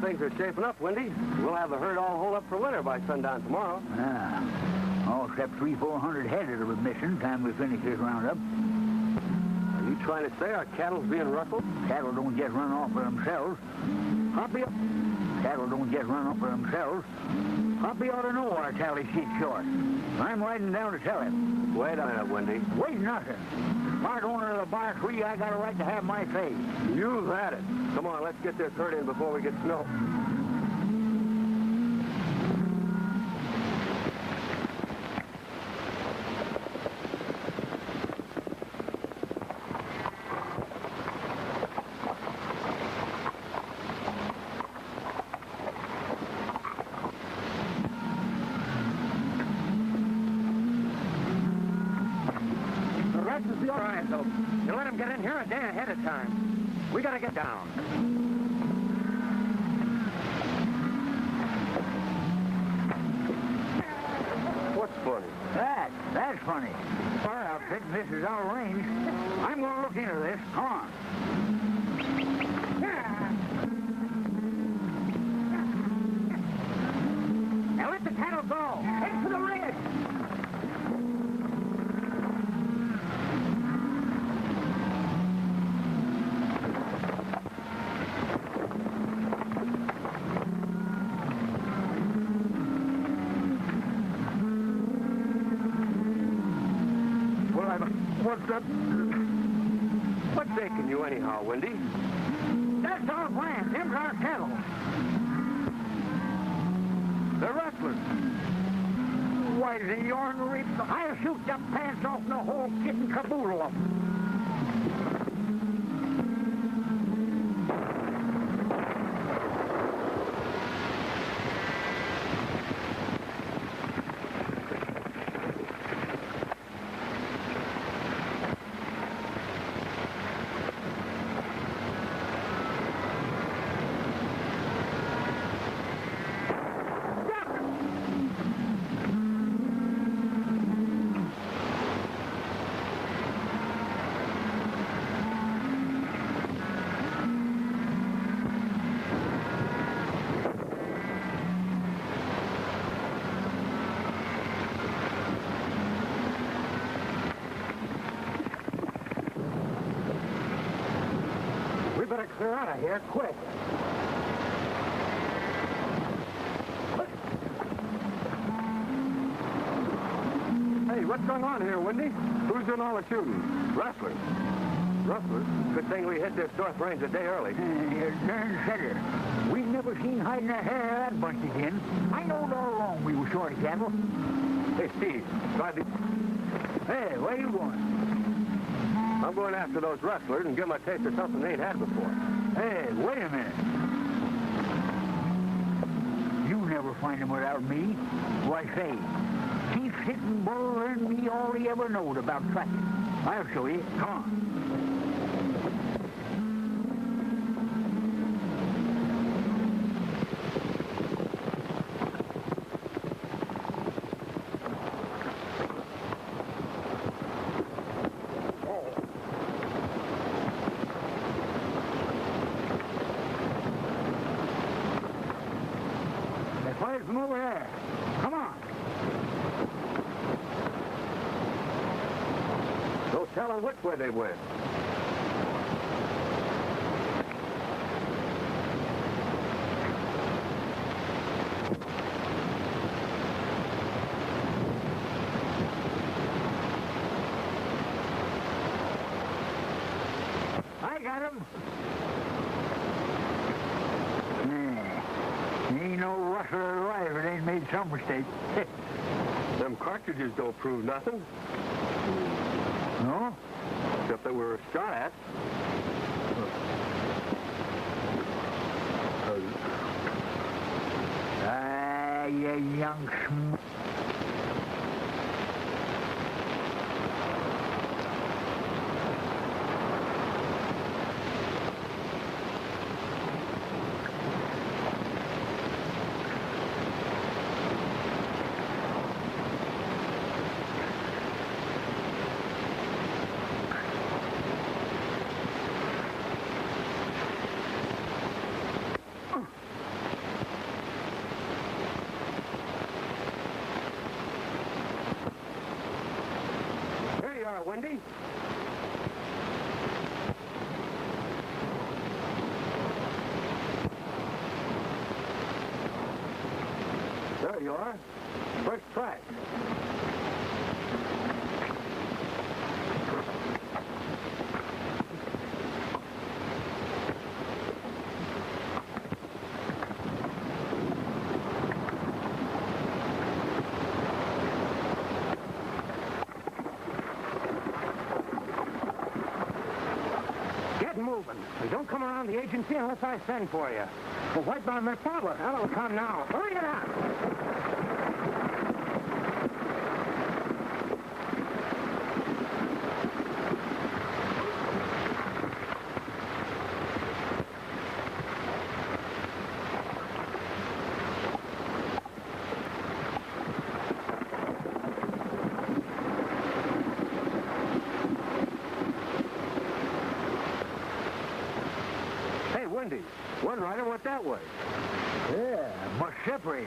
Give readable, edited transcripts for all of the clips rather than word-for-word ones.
things are shaping up, Windy. We'll have the herd all holed up for winter by sundown tomorrow. All except 300-400 head that'll be missing time we finish this roundup. Are you trying to say our cattle's being rustled? Cattle don't just run off by themselves. Hoppy, cattle don't just run off by themselves. Hoppy ought to know our tally sheet's short. I'm riding down to tell him. Wait a minute, Windy. Wait nothing. Part owner of the bar tree, I got a right to have my say. You've had it. Come on, let's get this herd in before we get snow. All right, so you let him get in here a day ahead of time. We gotta get down. What's funny? That's funny. Our outfit misses our range. I'm gonna look into this. Come on. Now let the cattle go. Head for the ridge. What's aching you anyhow, Windy? That's our plan. Them's our cattle. They're rustlers. Why, the ornery... I'll shoot the pants off the whole kit and caboodle of them. Better clear out of here quick. Hey, what's going on here, Windy? Who's doing all the shooting? Rustlers. Rustlers? Good thing we hit this north range a day early. You're darn setter. We never seen hiding a hair of that bunch again. I knowed all along we were short of cattle. Hey, Steve, try the... Hey, where you going? I'm going after those rustlers and give them a taste of something they ain't had before. Hey, wait a minute. You never find them without me. Why, say, Chief Sitting Bull learned me all he ever knowed about tracking. I'll show you. Come on. From over there. Come on. Don't tell them which way they went. I got him. Ain't no rustler alive that ain't made some mistake. Them cartridges don't prove nothing. No? Except that we were shot at. You young Wendy? There you are. First track. Get moving. Don't come around the agency unless I send for you. Well, wait on their father. That'll come now. Hurry it up. Hey, Wendy, one rider went that way. Yeah, must separate.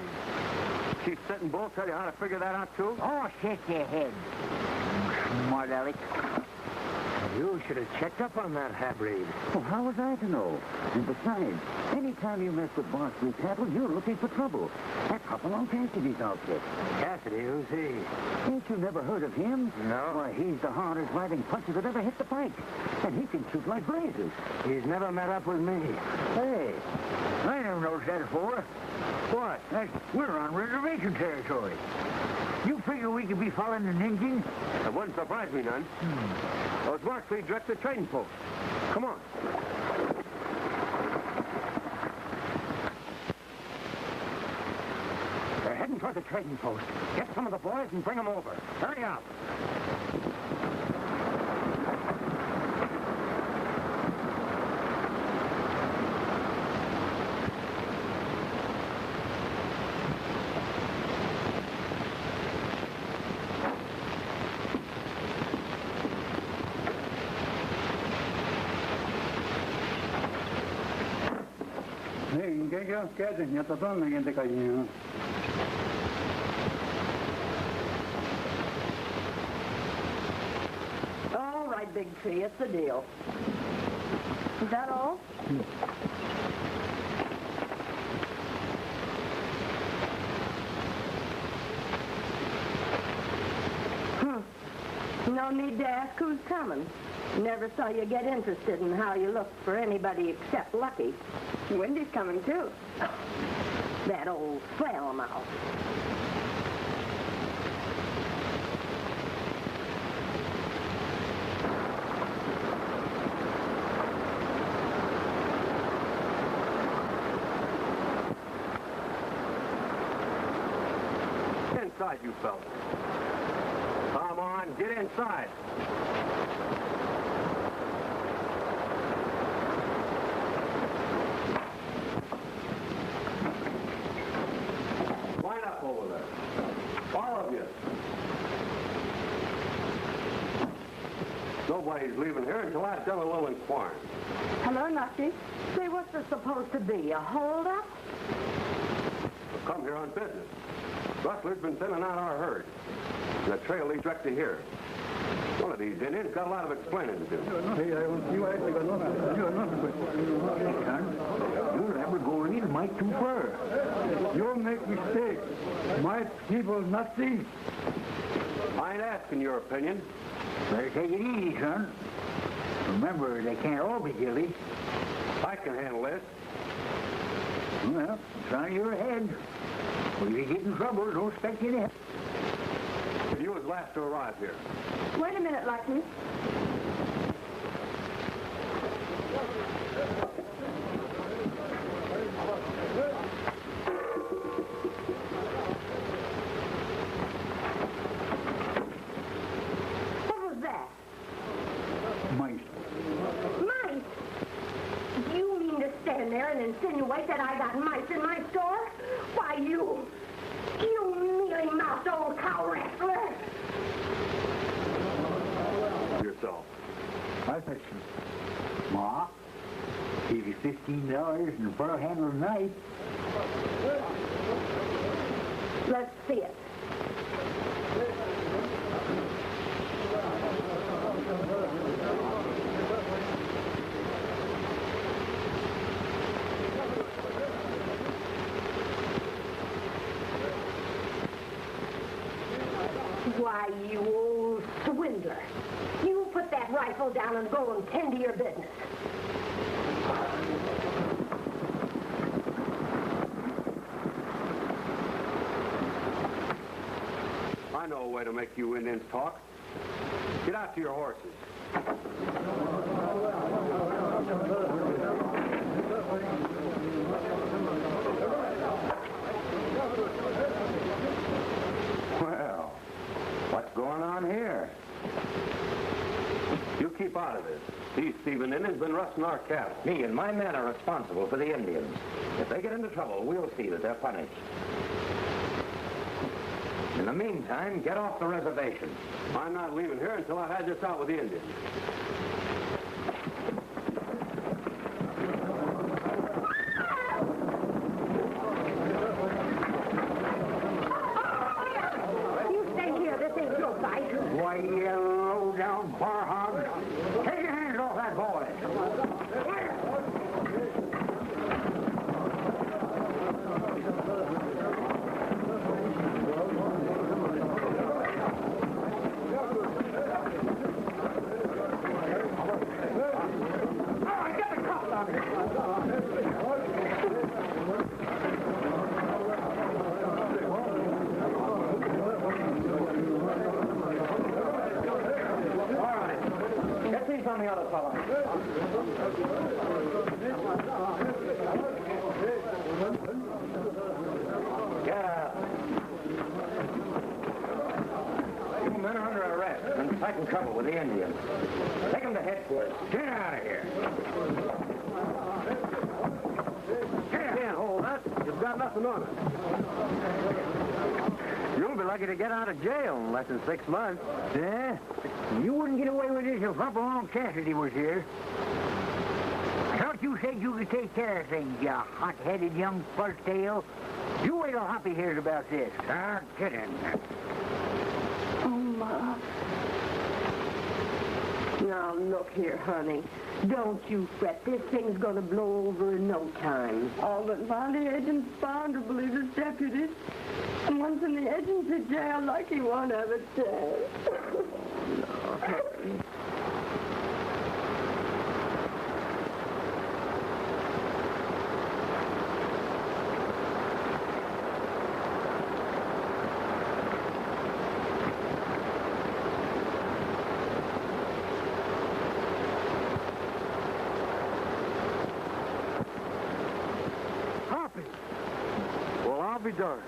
Chief Sitting Bull tell you how to figure that out, too? Oh, shake your head. Smart Alex. You should have checked up on that half-breed. Well, how was I to know? And besides, anytime you mess with Barkley's cattle, you're looking for trouble. That's Hopalong Cassidy's outfit. Cassidy, who's he? Ain't you never heard of him? No. Why, he's the hardest riding puncher that ever hit the pike. And he can shoot like blazes. He's never met up with me. Hey, I never noticed that before. What? We're on reservation territory. You figure we could be following an Indian? That wouldn't surprise me none. Those marks lead direct to the trading post. Come on. They're heading toward the trading post. Get some of the boys and bring them over. Hurry up. All right, Big Tree, it's the deal. Is that all? No need to ask who's coming. Never saw you get interested in how you look for anybody except Lucky. Wendy's coming, too. That old swell mouth. Get inside, you fellas. Come on, get inside. Line up over there. All of you. Nobody's leaving here until I've done a little inquiring. Hello, Lucky. Say, what's this supposed to be, a holdup? We've come here on business. Rustler's been thinning out our herd. And the trail leads direct to here. One of these Indians got a lot of explaining to do. Your Labradorian might too far. You make mistake. My people not see. I ain't asking your opinion. Better take it easy, son. Remember, they can't all be guilty. I can handle this. Well, it's on your head. When you get in trouble, don't expect any help. You was last to arrive here. Wait a minute, Lucky. What was that? Mice. Mice? You mean to stand there and insinuate that I got mice in my store? Why, you mealy-mouthed old cow wrestler. Yourself. I fix him. Ma, give you $15 and a fur handle knife. Let's see it. Why, you old swindler. You put that rifle down and go and tend to your business. I know a way to make you Indians talk. Get out to your horses. Well, what's going on here? You keep out of this. These thieving Indians been rusting our cattle. Me and my men are responsible for the Indians. If they get into trouble, we'll see that they're punished. In the meantime, get off the reservation. I'm not leaving here until I've had this out with the Indians. You stay here. This ain't your fight. Why, you low-down bar hog. Take your hands off that boy. On the other fellow. Get out. You men are under arrest and fighting trouble with the Indians. Take them to headquarters. Get out of here. You can't hold that. You've got nothing on it. You'll be lucky to get out of jail in less than 6 months. Yeah? You wouldn't get away with this if Hopalong Cassidy was here. Thought you said you could take care of things, you hot-headed young fuzztail. You wait till Hoppy hears about this. Get in. Oh, Ma. Now, look here, honey. Don't you fret. This thing's gonna blow over in no time. All but Monty Agent's bound to believe his deputy. And once in the agency jail, like he won't have a chance. Hoppy! Well, I'll be darned.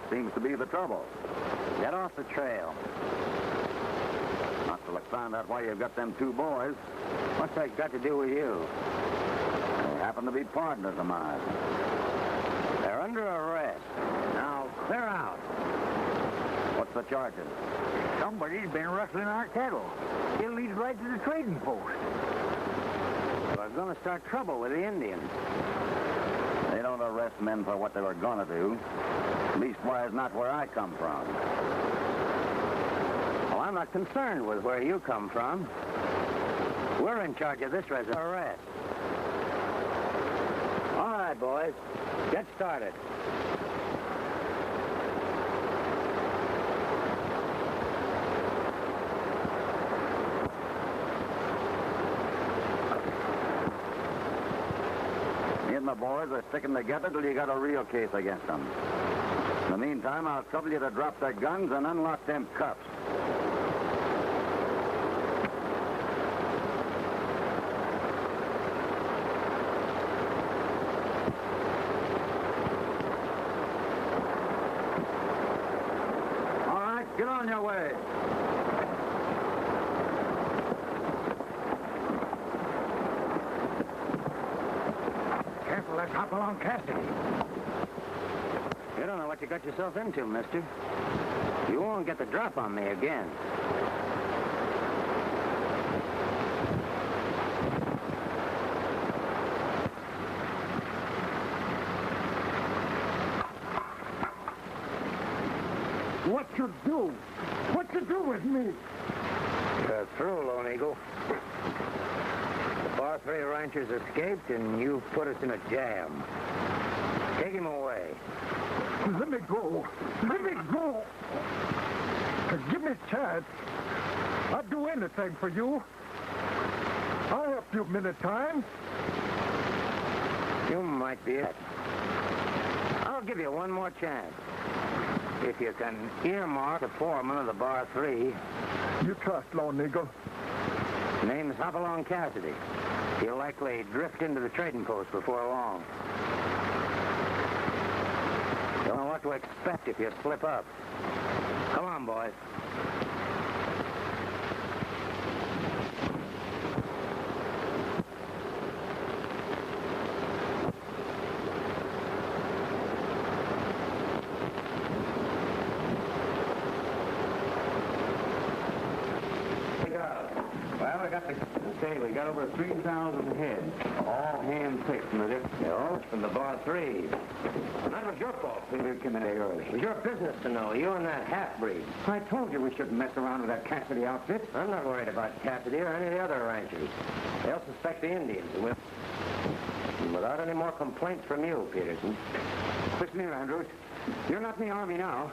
Seems to be the trouble. Get off the trail. Not till I found out why you've got them 2 boys. What's that got to do with you? They happen to be partners of mine. They're under arrest. Now, clear out. What's the charges? Somebody's been rustling our cattle. It leads right to the trading post. We're going to start trouble with the Indians. They don't arrest men for what they were going to do. Leastwise, not where I come from. Well, I'm not concerned with where you come from. We're in charge of this arrest. All right, boys. Get started. Me and my boys are sticking together till you got a real case against them. In the meantime, I'll trouble you to drop their guns and unlock them cuffs. All right, get on your way. Careful, that's Hopalong Cassidy. You don't know what you got yourself into, mister. You won't get the drop on me again. What you do? What you do with me? You're through, Lone Eagle. ranchers escaped, and you put us in a jam. Take him away. Let me go. Let me go. Give me a chance. I'd do anything for you. I'll help you many times. You might be it. I'll give you one more chance. If you can earmark the foreman of the Bar 3. You trust, Lone Eagle. Name's HOPALONG Cassidy. He'll likely drift into the trading post before long. Don't know what to expect if you slip up. Come on, boys. Well, we got over 3,000 head, all hand-picked from From the Bar 3. That was your fault, Peter, came in early. It was your business to know. You and that half-breed. I told you we shouldn't mess around with that Cassidy outfit. I'm not worried about Cassidy or any of the other ranchers. They'll suspect the Indians. Without any more complaints from you, Peterson. Listen here, Andrews. You're not in the Army now,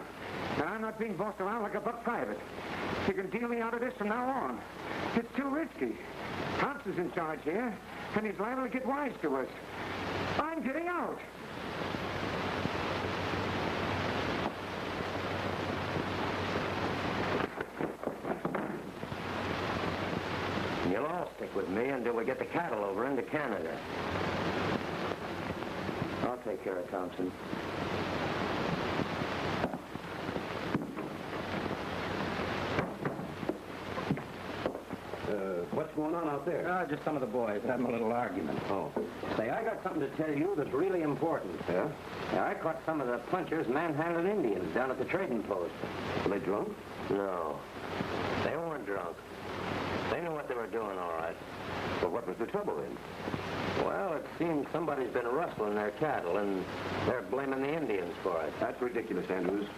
and I'm not being bossed around like a buck private. You can deal me out of this from now on. It's too risky. Thompson's in charge here, and he's liable to get wise to us. I'm getting out. You'll all stick with me until we get the cattle over into Canada. I'll take care of Thompson. What's going on out there? Just some of the boys having a little argument. Oh. Say, I got something to tell you that's really important. Yeah? Yeah, I caught some of the punchers manhandling Indians down at the trading post. Were they drunk? No. They weren't drunk. They knew what they were doing, all right. Well, what was the trouble then? Well, it seems somebody's been rustling their cattle, and they're blaming the Indians for it. That's ridiculous, Andrews.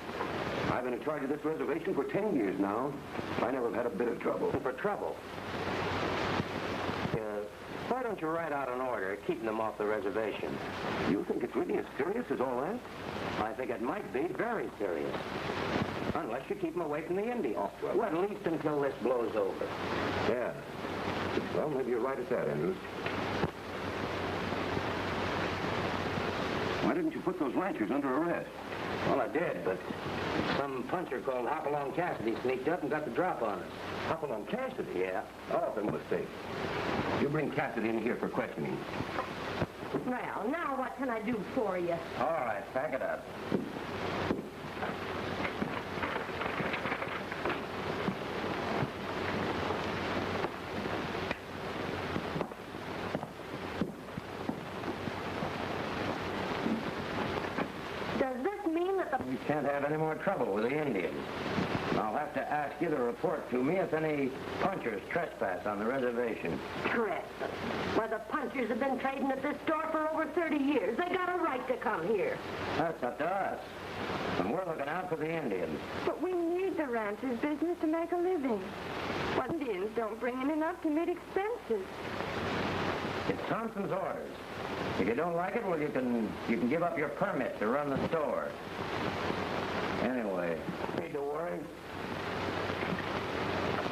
I've been in charge of this reservation for 10 years now. I never have had a bit of trouble. For trouble? Why don't you write out an order keeping them off the reservation? You think it's really as serious as all that? I think it might be very serious. Unless you keep them away from the Indians. Oh, well, at least until this blows over. Yeah. Well, maybe you're right at that, Andrews. Why didn't you put those ranchers under arrest? Well, I did, but some puncher called HOPALONG Cassidy sneaked up and got the drop on us. HOPALONG Cassidy? Yeah. Oh, then a mistake. You bring Cassidy in here for questioning. Well, now what can I do for you? All right, pack it up. Does this mean that the... We can't have any more trouble with the Indians. I'll have to ask you to report to me if any punchers trespass on the reservation. Trespass? Why, the punchers have been trading at this store for over 30 years. They got a right to come here. That's up to us. And we're looking out for the Indians. But we need the rancher's business to make a living. Well, Indians don't bring in enough to meet expenses. It's Thompson's orders. If you don't like it, well, you can give up your permit to run the store. Anyway, no need to worry.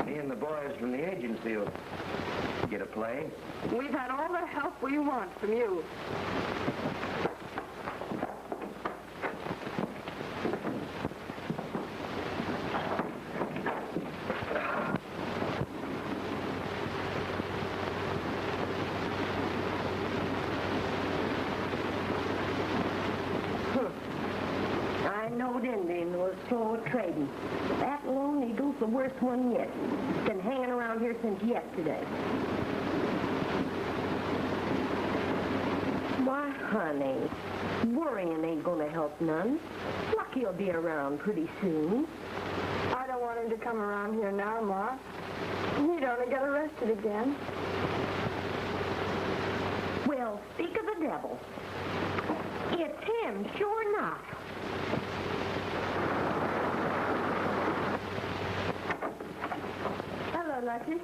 Me and the boys from the agency will get a play. We've had all the help we want from you. I knowed Indian was slow at trading. That Lone Eagle's the worst one yet. Been hanging around here since yesterday. Why, honey, worrying ain't gonna help none. Lucky'll be around pretty soon. I don't want him to come around here now, Ma. He'd only get arrested again. Well, speak of the devil. It's him, sure enough. Hello, Lucky.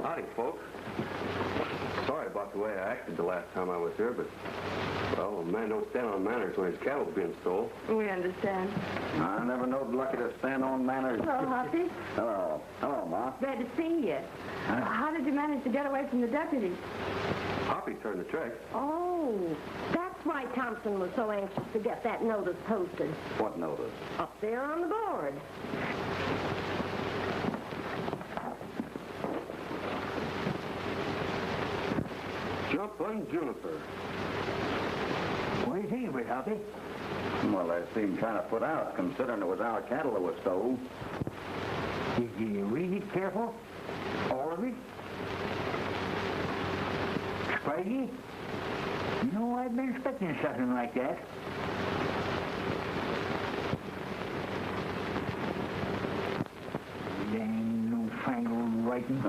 Howdy, folks. Sorry about about the way I acted the last time I was here, but, well, a man don't stand on manners when his cattle's being stole. We understand. I never knowed lucky to stand on manners. Hello, Hoppy. Hello. Hello, Ma. Glad to see you. How did you manage to get away from the deputies? Hoppy turned the trick. Oh, that's why Thompson was so anxious to get that notice posted. What notice? Up there on the board. Jump on Juniper. What do you think of it, Hoppy? Well, they seemed kind of put out, considering it was our cattle that was stole. Did you read it careful? All of it? Spidey? You know, I've been expecting something like that. Dang newfangled writing.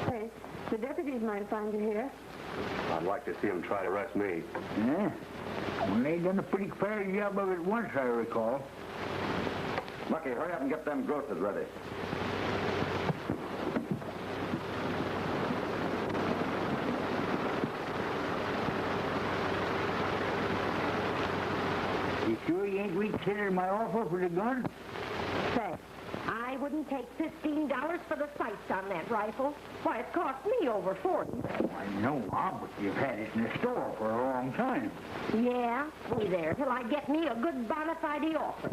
Hey, the deputies might find you here. I'd like to see him try to arrest me. Yeah? Well, they done a pretty fair job of it once, I recall. Lucky, hurry up and get them groceries ready. You sure you ain't reconsidered my offer for the gun? Say, I wouldn't take $15 for the sights on that rifle. Why, it cost me over 40. I know, Ma, but you've had it in the store for a long time. Yeah, be there till I get me a good bona fide offer.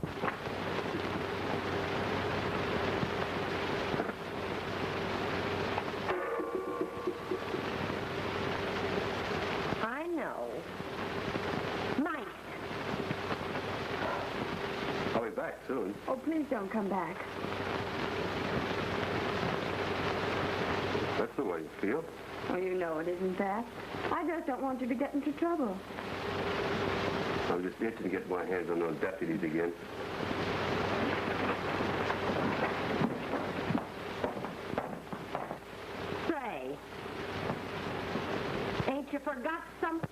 I know. Nice. I'll be back soon. Oh, please don't come back. That's the way you feel. Oh, you know it isn't that. I just don't want you to get into trouble. I'm just itching to get my hands on those deputies again. Say, ain't you forgot something?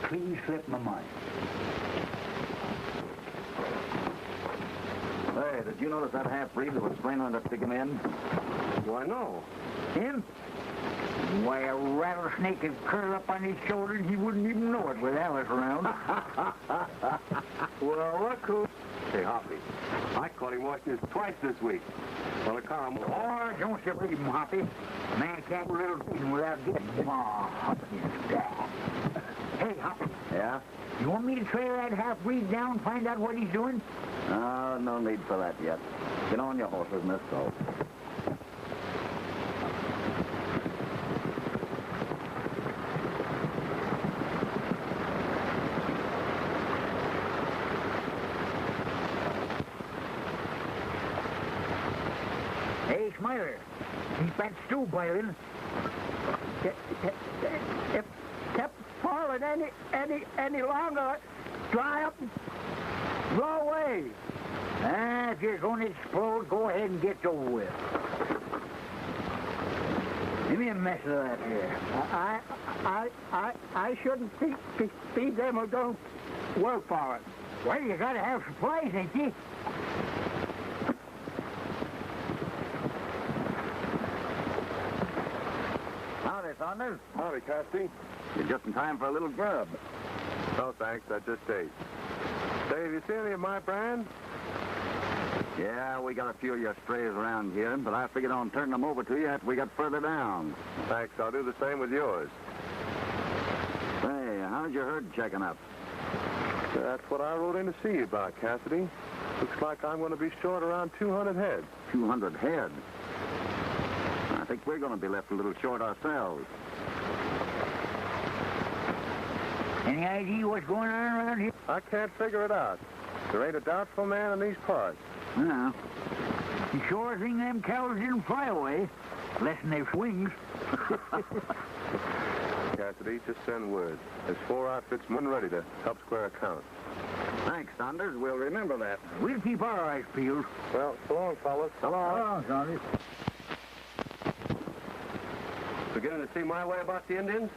Please slip my mind. Hey, did you notice that half-breed that was spraying to stick him in? Why, no. Him? Why, a rattlesnake could curl up on his shoulder and he wouldn't even know it with Alice around. Well, look who... Hey, Hoppy, I caught him watching this twice this week. On a car. Oh, don't you believe him, Hoppy. Man can't do a little thing without getting Hoppy. Hey, Hoppy, Yeah? you want me to trail that half-breed down and find out what he's doing? No need for that yet. Get on your horses, Miss Salt. Hey, Smiler, keep that stew boiling. If kept falling any longer, dry up and blow away. If you're going to explode, go ahead and get over with. Give me a mess of that here. I shouldn't feed them or don't work for it. Well, you gotta have supplies, ain't you? Howdy, Saunders. Howdy, Cassidy. You're just in time for a little grub. No, thanks. I just ate. Say, have you seen any of my brand? Yeah, we got a few of your strays around here, but I figured on turning them over to you after we got further down. Thanks. I'll do the same with yours. Hey, how's your herd checking up? That's what I rode in to see you about, Cassidy. Looks like I'm going to be short around 200 head. 200 head. I think we're going to be left a little short ourselves. Any idea what's going on around here? I can't figure it out. There ain't a doubtful man in these parts. No. You sure think them cows didn't fly away, less than their wings. Cassidy, just send word. There's 4 outfits more than ready to help square accounts. Thanks, Saunders. We'll remember that. We'll keep our eyes peeled. Well, so long, fellas. So long, Saunders. Beginning to see my way about the Indians?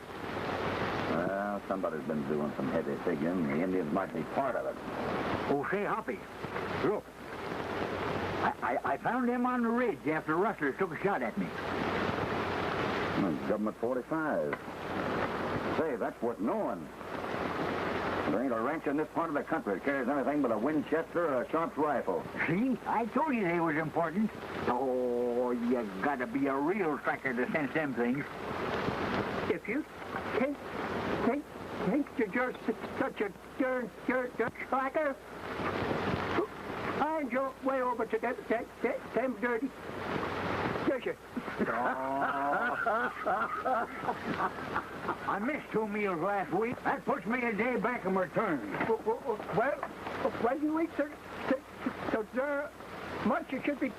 Well, somebody's been doing some heavy figuring. The Indians might be part of it. Oh, say, Hoppy. Look. I found them on the ridge after rustlers took a shot at me. Government 45. Say, that's worth knowing. There ain't a ranch in this part of the country that carries anything but a Winchester or a Sharp's rifle. See? I told you they was important. Oh, you gotta be a real tracker to sense them things. If you think that you're such a darn slacker, find your way over to them dirty dishes. I missed 2 meals last week. That puts me a day back in return. Well, you eat so much you should be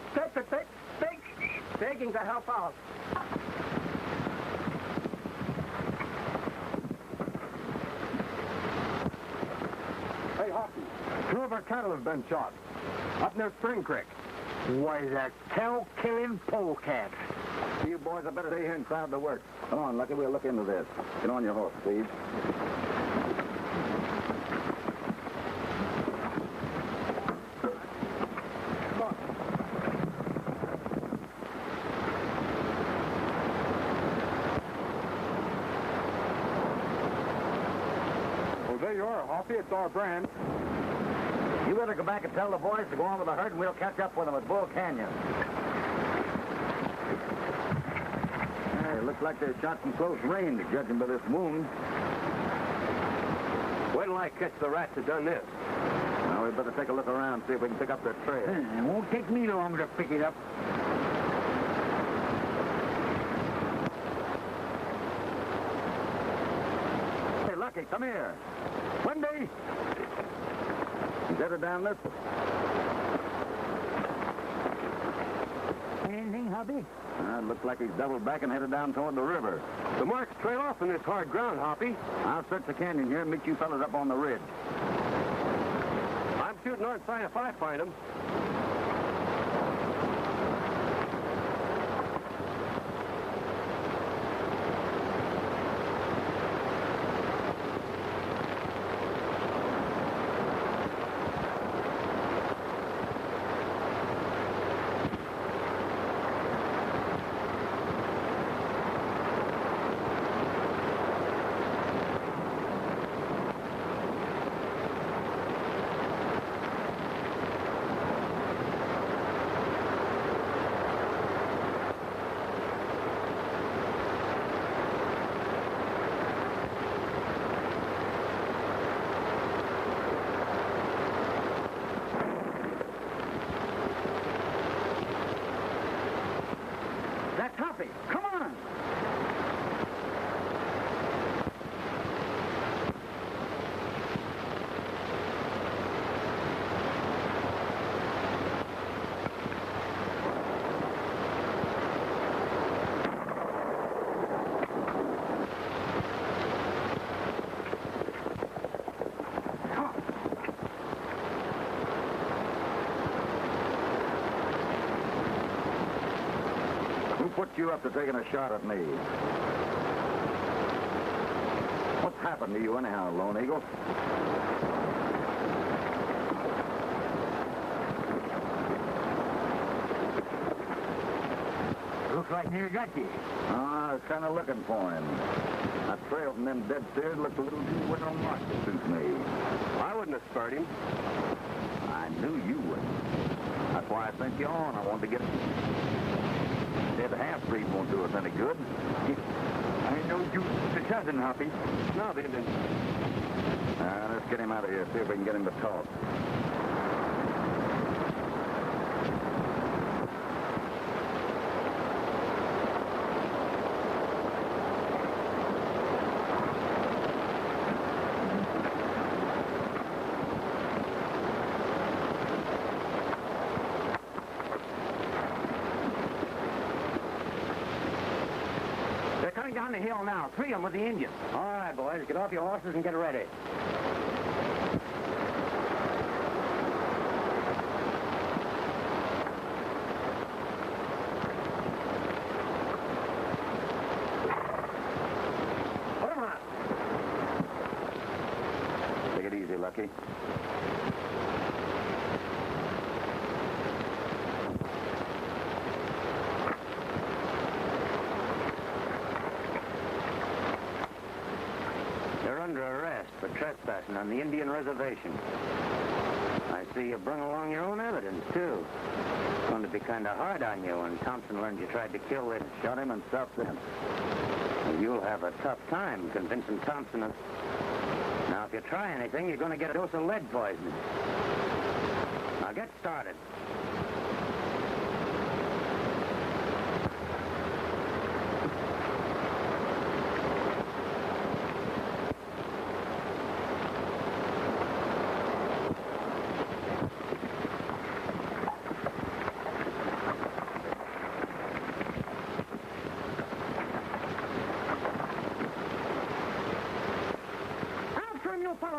begging to help out. Hey, Hoppy, 2 of our cattle have been shot. Up near Spring Creek. Why, the cow-killing polecats. You boys had better stay here and crowd the work. Come on, Lucky, we'll look into this. Get on your horse, Steve. Well, there you are, Hoppy. It's our brand. You better go back and tell the boys to go on with the herd, and we'll catch up with them at Bull Canyon. It looks like they shot from close range, judging by this wound. Wait till I catch the rats that done this. Now, we better take a look around, see if we can pick up their trail. It won't take me long to pick it up. Hey, Lucky, come here. Wendy! He's headed down this way. Anything, Hoppy? It looks like he's doubled back and headed down toward the river. The marks trail off in this hard ground, Hoppy. I'll search the canyon here and meet you fellas up on the ridge. I'm shooting on sight if I find them. That's Hoppy. Come on. Who put you up to taking a shot at me? What's happened to you anyhow, Lone Eagle? Looks like near got you. I was kind of looking for him. That trail from them dead steers looked a little too well marked to suit me. I wouldn't have spurred him. I knew you would. That's why I sent you on. I wanted to get dead half-breed won't do us any good. I know you the cousin, Hoppy. Now, the Indians. Let's get him out of here, see if we can get him to talk. They're coming down the hill now. 3 of them with the Indians. All right, boys, get off your horses and get ready. lucky. You're under arrest for trespassing on the Indian reservation. I see you bring along your own evidence, too. It's going to be kind of hard on you when Thompson learns you tried to kill this. Shot him in self-defense. You'll have a tough time convincing Thompson of... Now, if you try anything, you're going to get a dose of lead poisoning. Now, get started.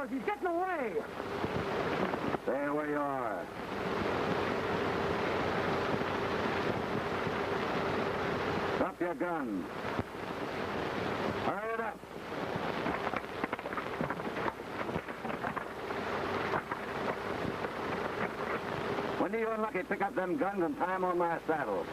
He's getting away. Stay where you are. Drop your gun. Hurry it up. When you unlucky, pick up them guns and tie them on my saddle.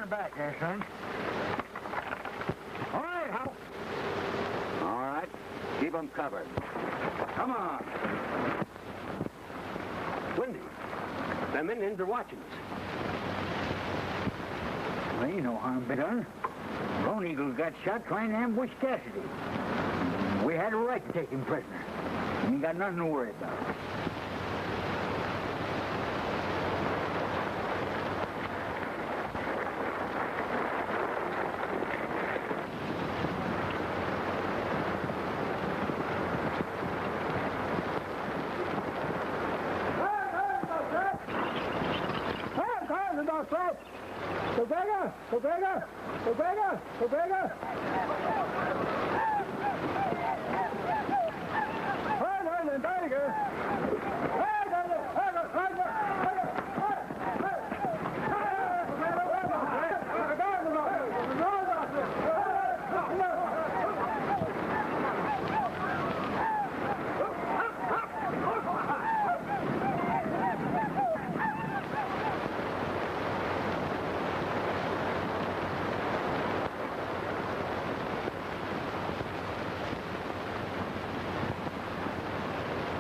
Back there, son. All right, Hal. All right. Keep them covered. Come on. Windy. Them Indians are watching us. Well, ain't no harm been done. Lone Eagle got shot trying to ambush Cassidy. We had a right to take him prisoner. We ain't got nothing to worry about.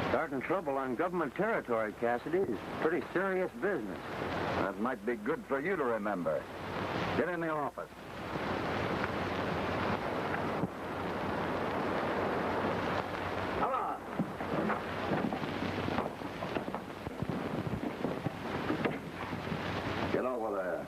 Starting trouble on government territory, Cassidy, is pretty serious business. That might be good for you to remember. Get in the office. Come on. Get over there.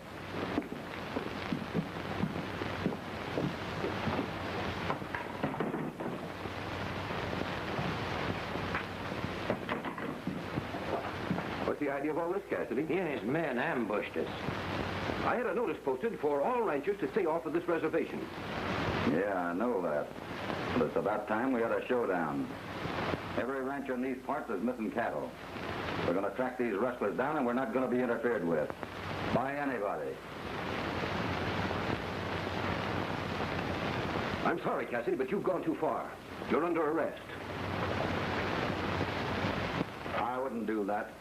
What's the idea of all this, Cassidy? He and his men ambushed us. I had a notice posted for all ranchers to stay off of this reservation. Yeah, I know that. But it's about time we had a showdown. Every rancher in these parts is missing cattle. We're going to track these rustlers down, and we're not going to be interfered with by anybody. I'm sorry, Cassidy, but you've gone too far. You're under arrest. I wouldn't do that.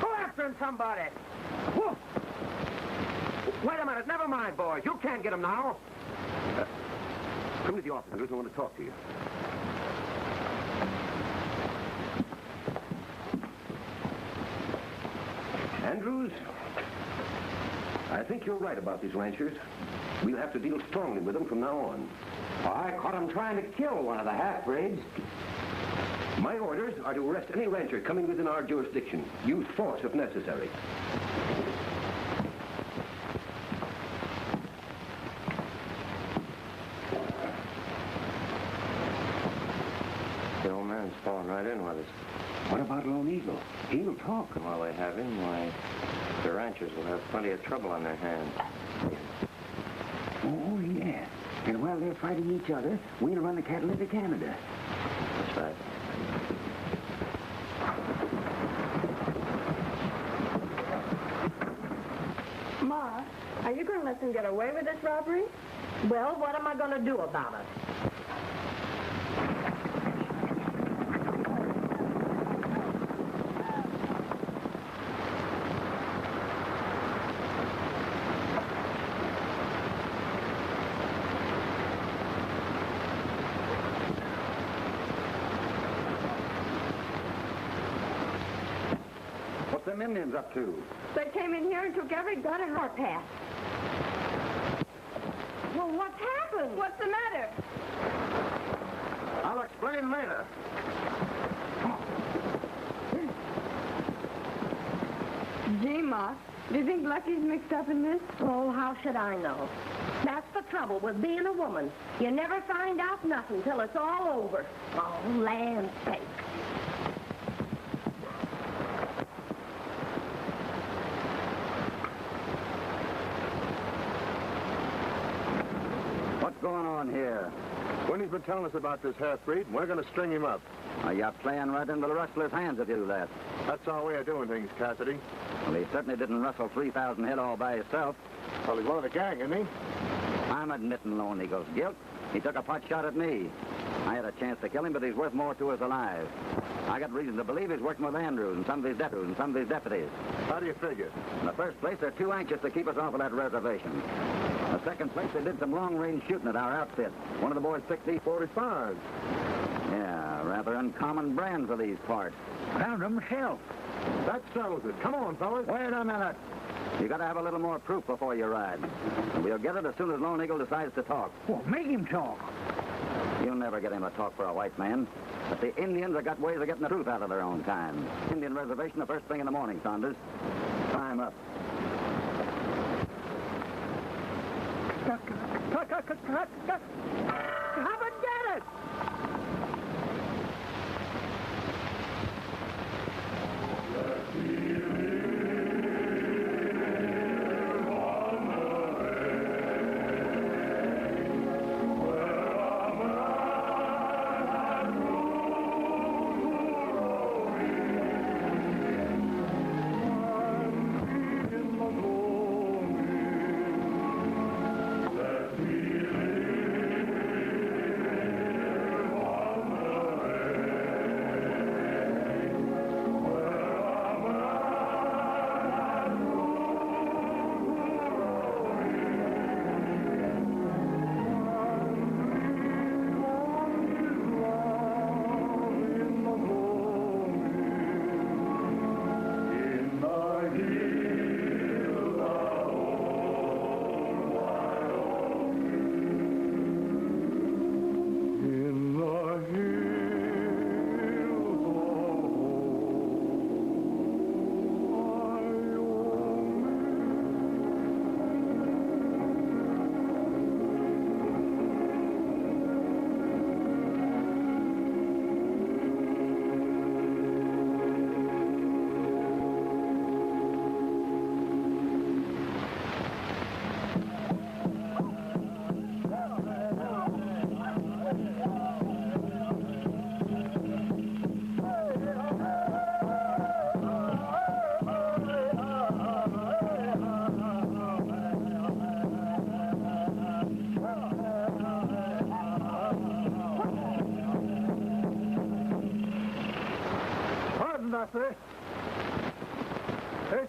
Go after him, somebody. Whoa. Wait a minute. Never mind, boys. You can't get him now. Come to the office, Andrews. I want to talk to you. Andrews, I think you're right about these ranchers. We'll have to deal strongly with them from now on. I caught him trying to kill one of the half-breeds. My orders are to arrest any rancher coming within our jurisdiction. Use force if necessary. The old man's falling right in with us. What about Lone Eagle? He'll talk. And while they have him, why, the ranchers will have plenty of trouble on their hands. Oh, yeah. And while they're fighting each other, we'll run the cattle into Canada. That's right. Ma, are you going to let them get away with this robbery? Well, what am I going to do about it? What's them Indians up to? They came in here and took every gun and Our path. Well, what's happened? What's the matter? I'll explain later. Gee, Ma, do you think Lucky's mixed up in this? Oh, how should I know? That's the trouble with being a woman. You never find out nothing till it's all over. Oh, land's sake. What's going on here? Winnie's been telling us about this half-breed, and we're going to string him up. You're playing right into the rustler's hands if you do that. That's our way of doing things, Cassidy. Well, he certainly didn't rustle 3,000 head all by himself. Well, he's one of the gang, isn't he? I'm admitting Lone Eagle's guilt. He took a pot shot at me. I had a chance to kill him, but he's worth more to us alive. I got reason to believe he's working with Andrews and some of his deputies. How do you figure? In the first place, they're too anxious to keep us off of that reservation. In the second place, they did some long-range shooting at our outfit. One of the boys picked these 45s. Yeah, rather uncommon brand for these parts. Found him myself. That settles it. Come on, fellas. Wait a minute. You got to have a little more proof before you ride. And we'll get it as soon as Lone Eagle decides to talk. Well, make him talk. You'll never get him to talk for a white man. But the Indians have got ways of getting the truth out of their own kind. Indian reservation the first thing in the morning, Saunders. Time up. Haven't got it.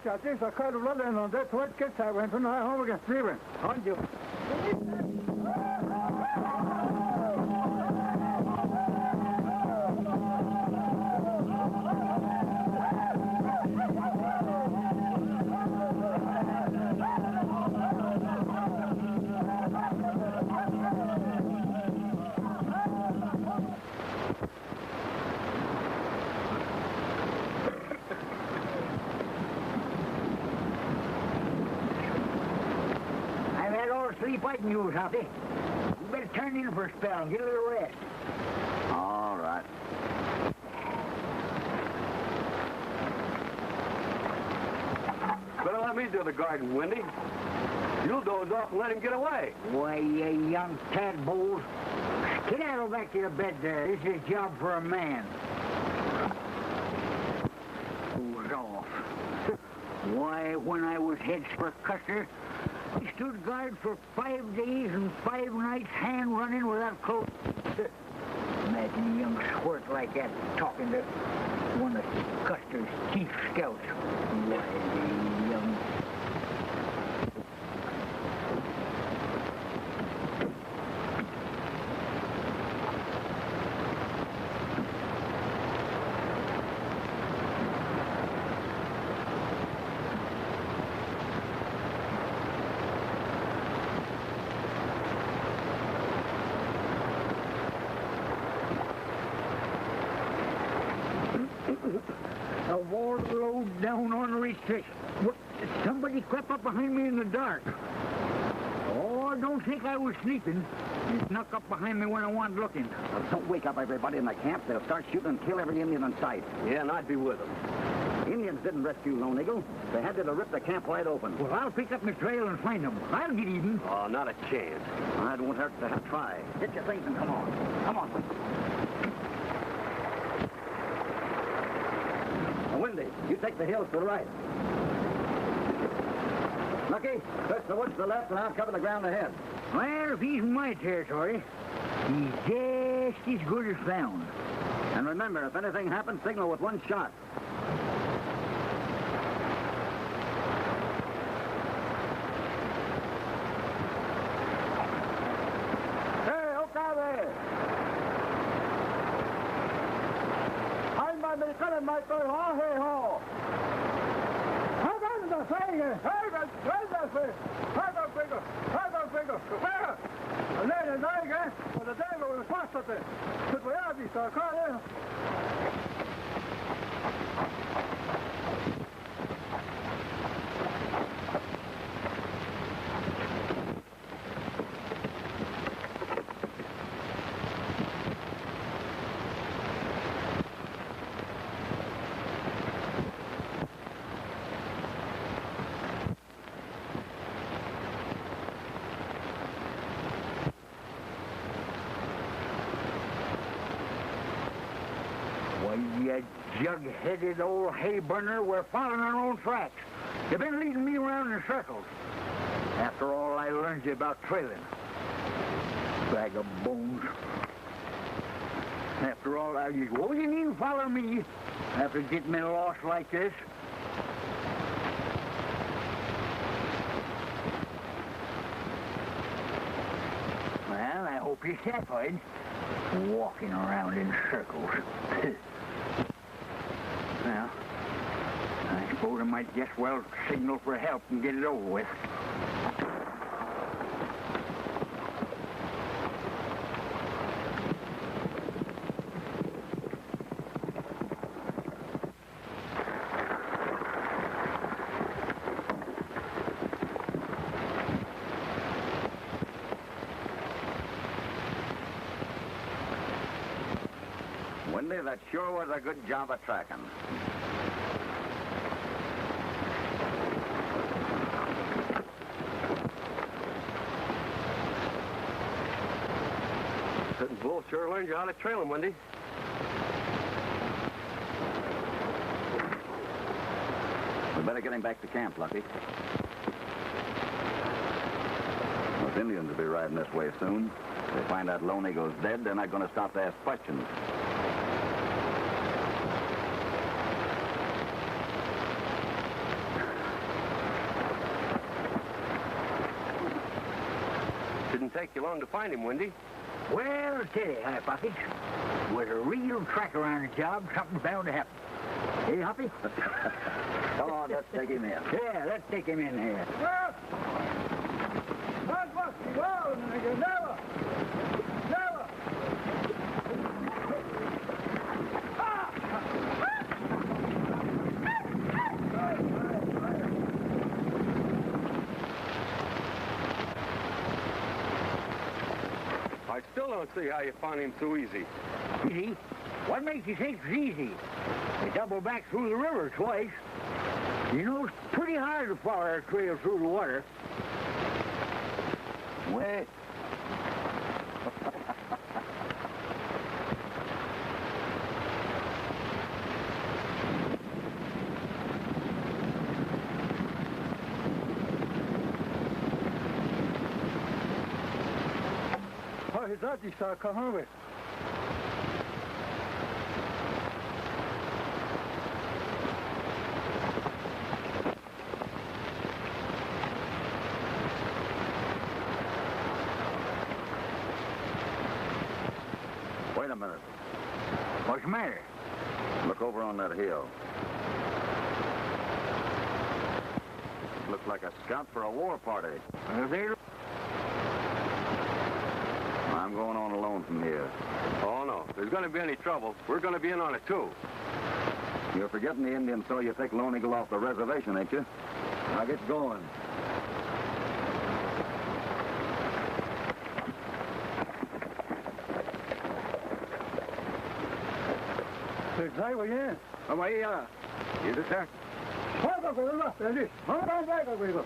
I think I caught a lot on that what gets I went from home against Steven. On you. sleep I can use, Hoppy. You better turn in for a spell and get a little rest. All right. Better let me do the garden, Wendy. You'll doze off and let him get away. Why, you young tadpoles. Skedaddle back to your bed there. This is a job for a man. Doze off. Why, when I was head for Custer, I stood guard for 5 days and 5 nights hand running without clothes. Imagine a young squirt like that talking to one of Custer's chief scouts. Why, the young... A war load down on the restriction. What? Somebody crept up behind me in the dark. Oh, don't think I was sleeping. He snuck up behind me when I wasn't looking. Well, don't wake up everybody in the camp. They'll start shooting and kill every Indian in sight. Yeah, and I'd be with them. Indians didn't rescue Lone Eagle. They had to rip the camp wide open. Well, I'll pick up my trail and find them. I'll get even. Oh, not a chance. It won't hurt to try. Get your things and come on. Come on. Now, Windy, you take the hills to the right. Lucky, search the woods to the left, and I'll cover the ground ahead. Well, if he's in my territory, he's just as good as found. And remember, if anything happens, signal with one shot. Hey, Okabe! I'm by me calling my boy, ho, hey, ho! How does the thing? Hey, that's it! How does finger? How does finger? Where? And then the night, eh? Well, the devil was fast at it. But we have these, I can't, You jug-headed old hay-burner, we're following our own tracks. You've been leading me around in circles. After all I learned you about trailing. Bag of bones. After all, what do you mean follow me after getting me lost like this? Well, I hope you're satisfied. Walking around in circles. Well, I suppose I might just well signal for help and get it over with. Windy, that sure was a good job of tracking. Sitting bull sure learned you how to trail him, Wendy. We better get him back to camp, Lucky. Those Indians will be riding this way soon. If they find out Lone Eagle's dead, they're not going to stop to ask questions. Didn't take you long to find him, Wendy. Well, I'll tell you, High Pockets, with a real track around the job, something's bound to happen. Hey, Hoppy? Come on, let's take him in. Yeah, let's take him in here. don't see how you found him so easy. Easy? What makes you think it's easy? They doubled back through the river twice. You know, it's pretty hard to follow our trail through the water. Wait. Zadnji sa kahove. Wait a minute. What's the matter? Look over on that hill. Looks like a scout for a war party. There. I'm going on alone from here. Oh, no. If there's going to be any trouble, we're going to be in on it, too. You're forgetting the Indians saw you take Lone Eagle off the reservation, ain't you? Now get going. Sai voi, eh? Come here. You the sir? Guarda quello là, lì. Guarda quello.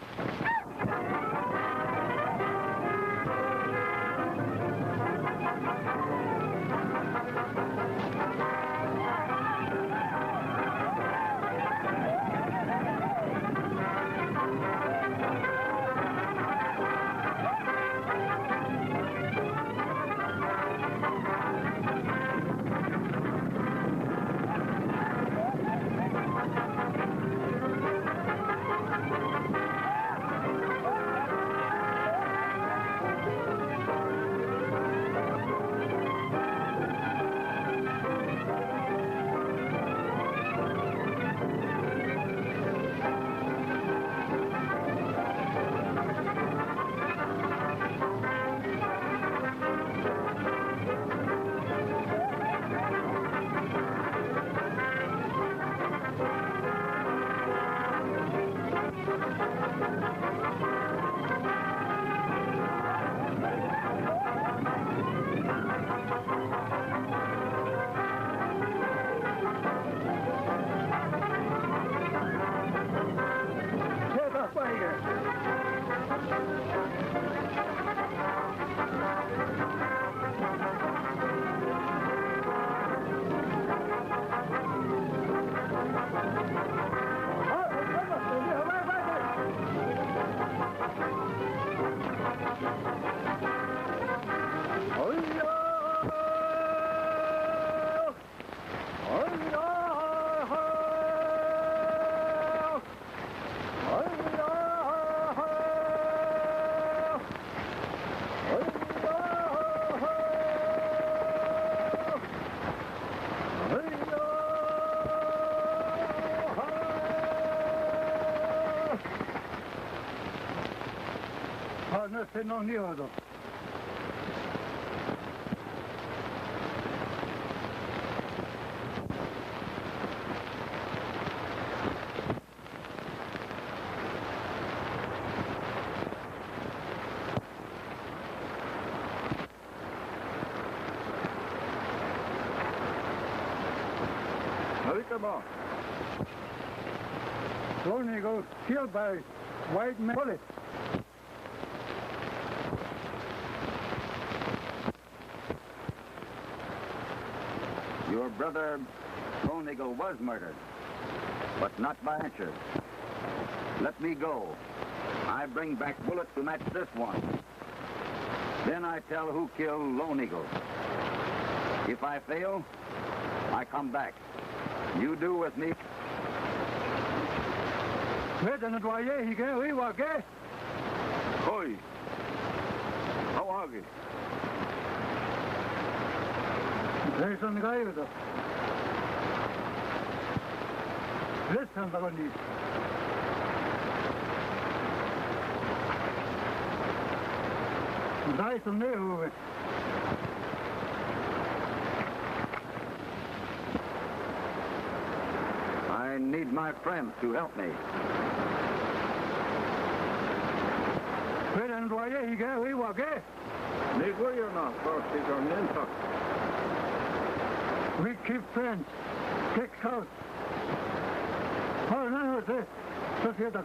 Se non io do. Come on. Lone Eagle killed by white men. Bullet. Your brother, Lone Eagle, was murdered, but not by inches. Let me go. I bring back bullets to match this one. Then I tell who killed Lone Eagle. If I fail, I come back. You do with me. Vete na doye, he can leave, okay? Oi. How are you? There's some guy with us. Listen, Bagoni. Dai some new. I need my friends to help me. Wait a envoyé, oui, okay? Digo yo no, procedimiento. We keep friends. Take house. Oh, no, Sociedad.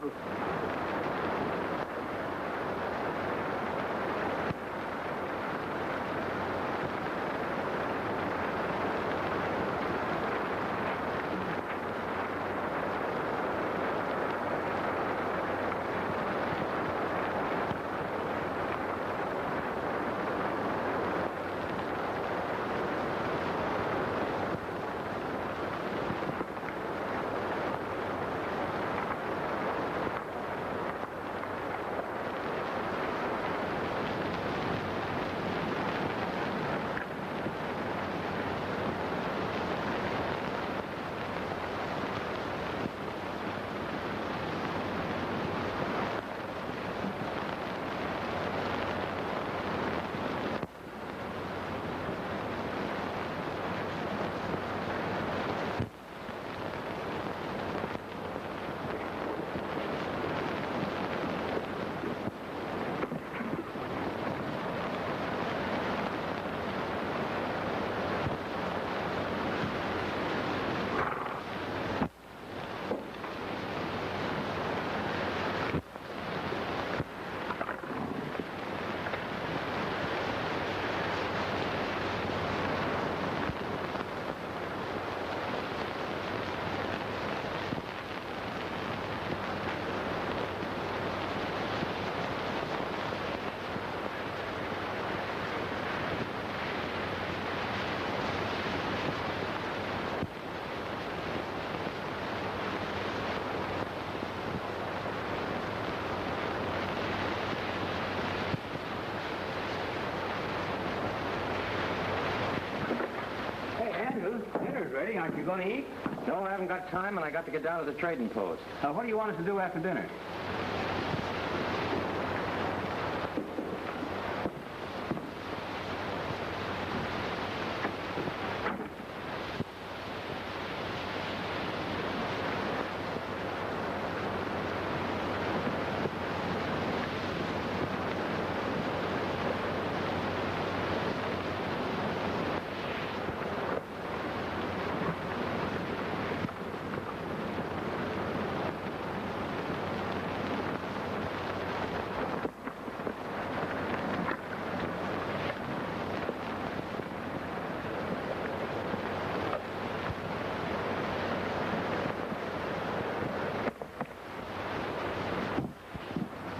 Dinner's ready. Aren't you going to eat? No, I haven't got time, and I got to get down to the trading post. What do you want us to do after dinner?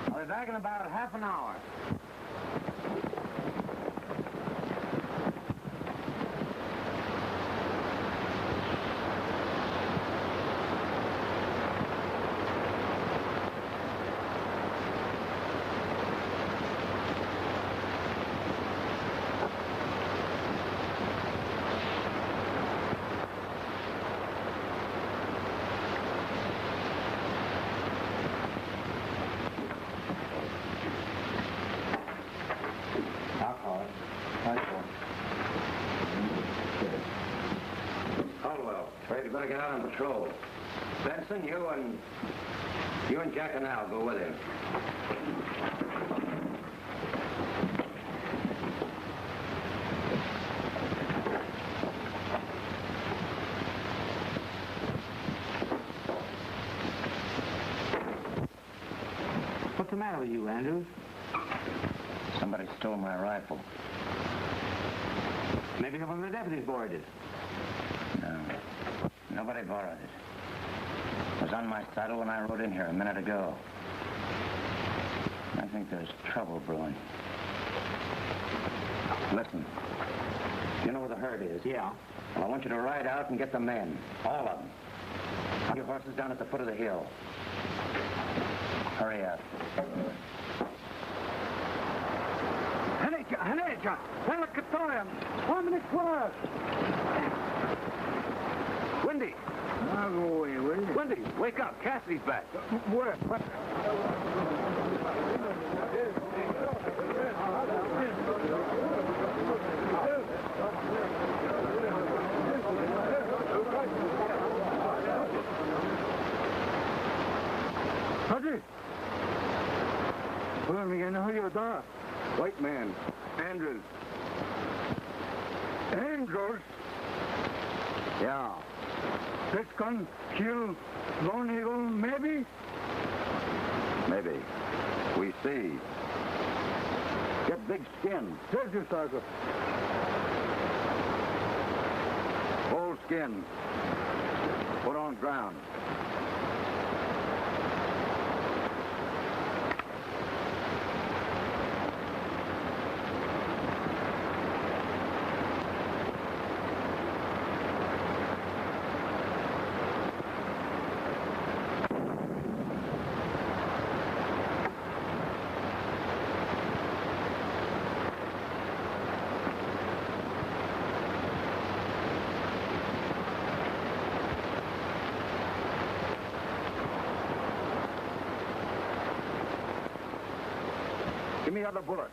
I'll be back in about half an hour. You better get out on patrol. Benson, you and Jack and Al go with him. What's the matter with you, Andrews? Somebody stole my rifle. Maybe one of the deputies borrowed it. No. Nobody borrowed it. It was on my saddle when I rode in here a minute ago. I think there's trouble brewing. Listen. You know where the herd is? Yeah. Well, I want you to ride out and get the men. All of them. Put your horses down at the foot of the hill. Hurry up. Haneja, Pelacatoyam, Hominic Plus. Wendy! I'll go away, will you? Wendy, wake up. Cassidy's back. Where? Hadi. Well, you know who you are. White man. Andrews. Andrews? Yeah. This gun kill Lone Eagle, maybe? Maybe. We see. Get big skin. Yes, you, Sergeant. Whole skin. Put on ground. Give me the other bullet.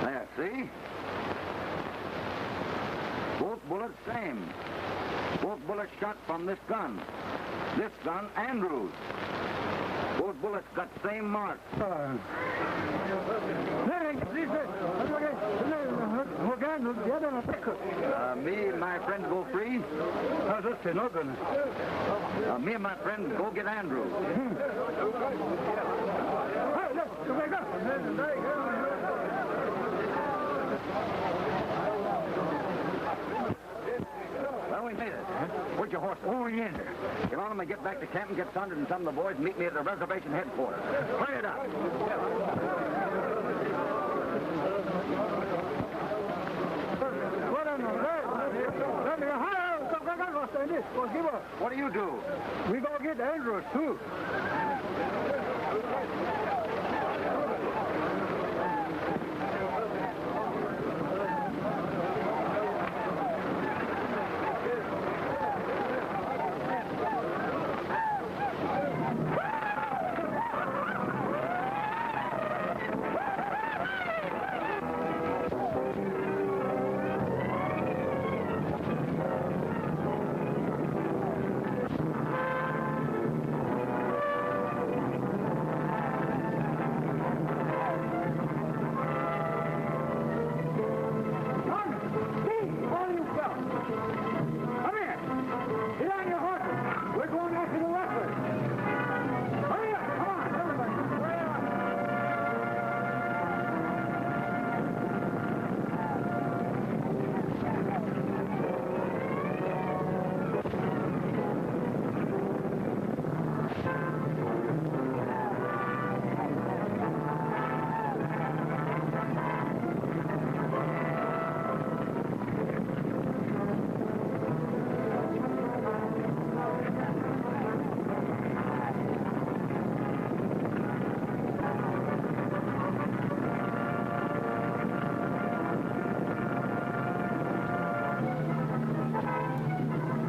There, see? Both bullets same. Both bullets shot from this gun. This gun, Andrews. Both bullets got same mark. Me and my friend go free. Me and my friend go get Andrews. Well, we made it. Where'd your horse go? Over yonder. Get on him and get back to camp and get Saunders and some of the boys and meet me at the reservation headquarters. Hurry it up. What do you do? We go get Andrews, too.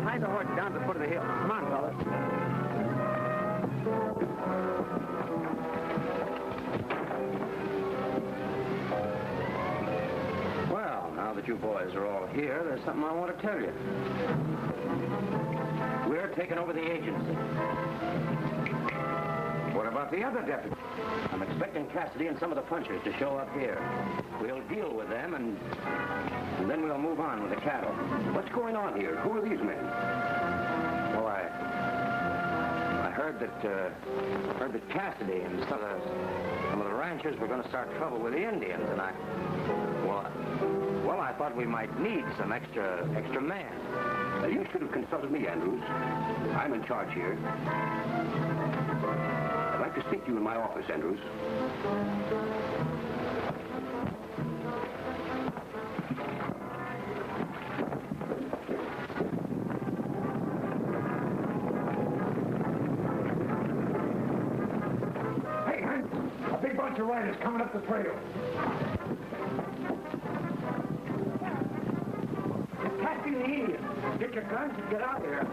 Hide the horse down to the foot of the hill. Come on, fellas. Well, now that you boys are all here, there's something I want to tell you. We're taking over the agency. What about the other deputies? I'm expecting Cassidy and some of the punchers to show up here. We'll deal with them, and then we'll move on with the cattle. What's going on here? Who are these men? Well, I heard that Cassidy and some of the ranchers were going to start trouble with the Indians, and I thought we might need some extra men. You should have consulted me, Andrews. I'm in charge here. I'd like to speak to you in my office, Andrews. Hey, Hank, a big bunch of riders coming up the trail. Attacking the Indians. Get your guns and get out of here.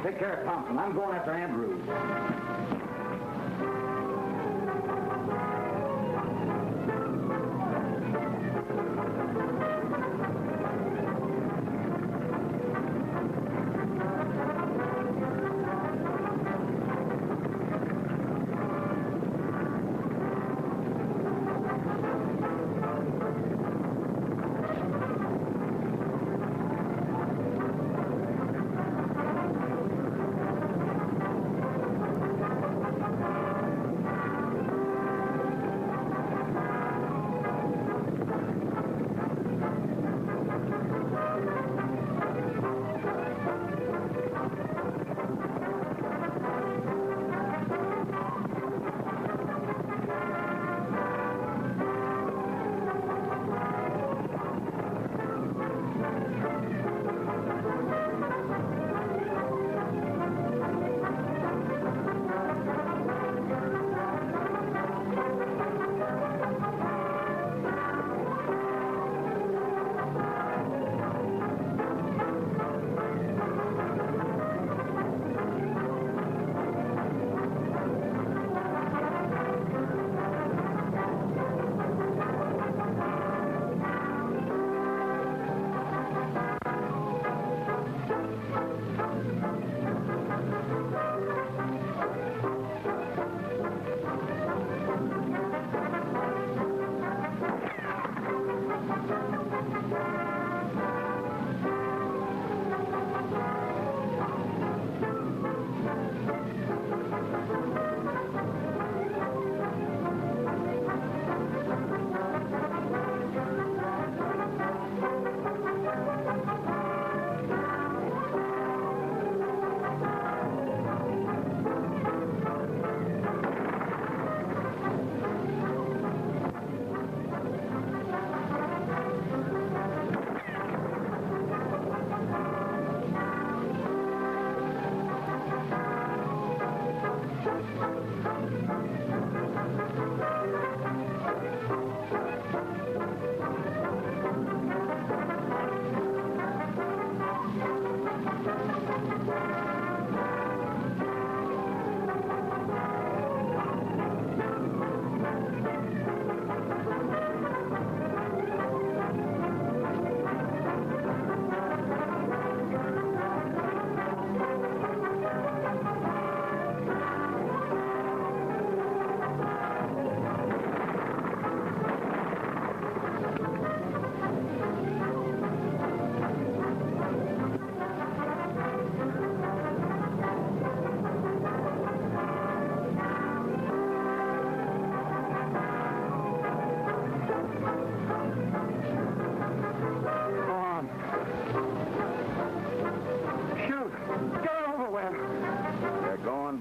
Take care of Thompson. I'm going after Andrews.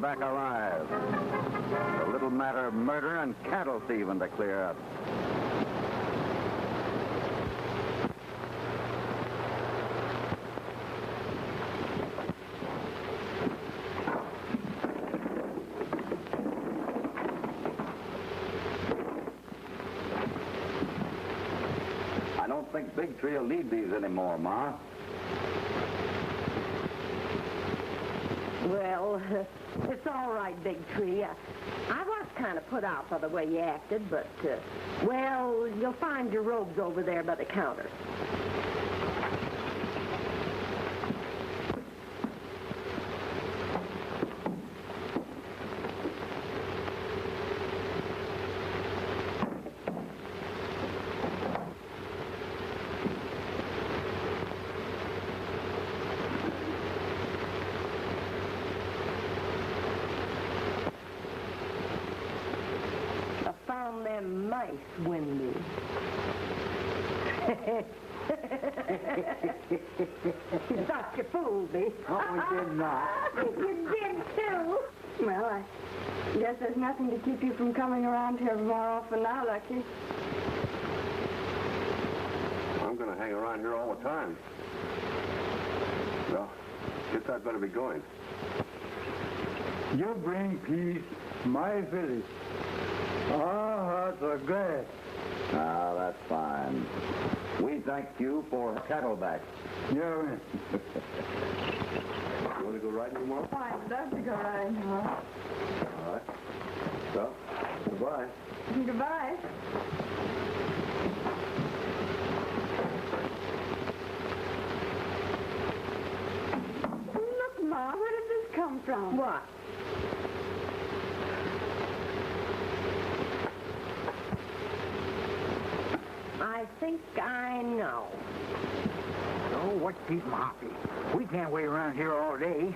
Back alive. A little matter of murder and cattle thieving to clear up. I don't think Big Tree will need these anymore, Ma. Well, it's all right, Big Tree. I was kind of put out by the way you acted, but, well, you'll find your robes over there by the counter. Found them mice, Wendy. You thought you fooled me. Oh, I did not. You did, too. Well, I guess there's nothing to keep you from coming around here more often now, Lucky. I'm going to hang around here all the time. Well, guess I'd better be going. You bring peace, my village. Ah, that's a glad. Ah, that's fine. We thank you for cattle back. Yeah. You want to go riding? tomorrow? Oh, I'd love to go riding, huh? All right. Well, goodbye. Goodbye. Look, Ma, where did this come from? What? I think I know. So what's keep 'em happy? We can't wait around here all day.